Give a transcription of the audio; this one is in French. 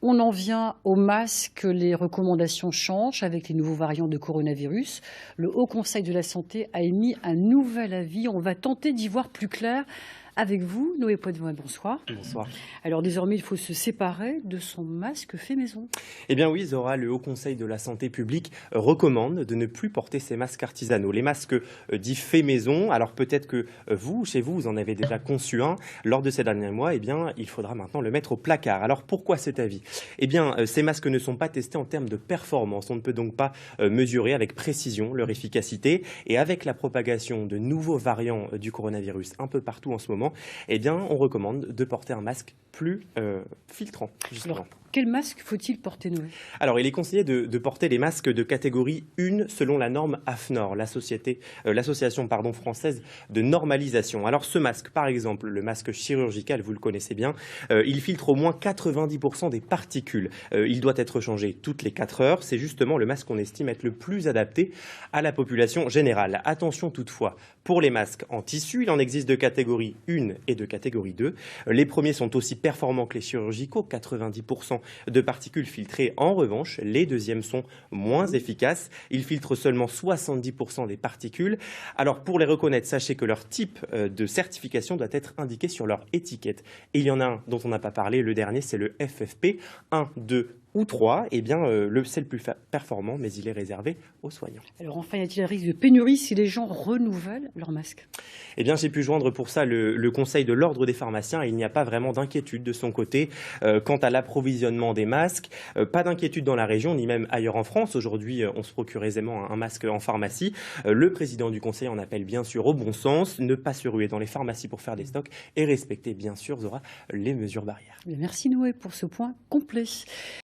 On en vient aux masques, les recommandations changent avec les nouveaux variants de coronavirus. Le Haut Conseil de la Santé a émis un nouvel avis. On va tenter d'y voir plus clair avec vous, Noé Poitevin. Bonsoir. Bonsoir. Alors désormais, il faut se séparer de son masque fait maison. Eh bien oui, Zora, le Haut Conseil de la Santé publique recommande de ne plus porter ces masques artisanaux. Les masques dits faits maison, alors peut-être que vous, chez vous, vous en avez déjà conçu un lors de ces derniers mois, eh bien il faudra maintenant le mettre au placard. Alors pourquoi cet avis? Eh bien ces masques ne sont pas testés en termes de performance. On ne peut donc pas mesurer avec précision leur efficacité. Et avec la propagation de nouveaux variants du coronavirus un peu partout en ce moment, eh bien on recommande de porter un masque plus filtrant, justement. Alors, quel masque faut-il porter, Noé? Alors, il est conseillé de porter les masques de catégorie 1 selon la norme AFNOR, l'association française de normalisation. Alors, ce masque, par exemple, le masque chirurgical, vous le connaissez bien, il filtre au moins 90% des particules. Il doit être changé toutes les 4 heures. C'est justement le masque qu'on estime être le plus adapté à la population générale. Attention toutefois, pour les masques en tissu, il en existe de catégorie 1 et de catégorie 2. Les premiers sont aussi performants que les chirurgicaux, 90% de particules filtrées. En revanche, les deuxièmes sont moins efficaces. Ils filtrent seulement 70% des particules. Alors pour les reconnaître, sachez que leur type de certification doit être indiqué sur leur étiquette. Et il y en a un dont on n'a pas parlé, le dernier c'est le FFP 1, 2 ou 3, eh bien, c'est le plus performant, mais il est réservé aux soignants. Alors enfin, y a-t-il un risque de pénurie si les gens renouvellent leur masque? Eh bien, j'ai pu joindre pour ça le Conseil de l'Ordre des pharmaciens et il n'y a pas vraiment d'inquiétude de son côté quant à l'approvisionnement des masques. Pas d'inquiétude dans la région, ni même ailleurs en France. Aujourd'hui, on se procure aisément un masque en pharmacie. Le président du Conseil en appelle bien sûr au bon sens, ne pas se ruer dans les pharmacies pour faire des stocks et respecter bien sûr, Zora, les mesures barrières. Merci Noé pour ce point complet.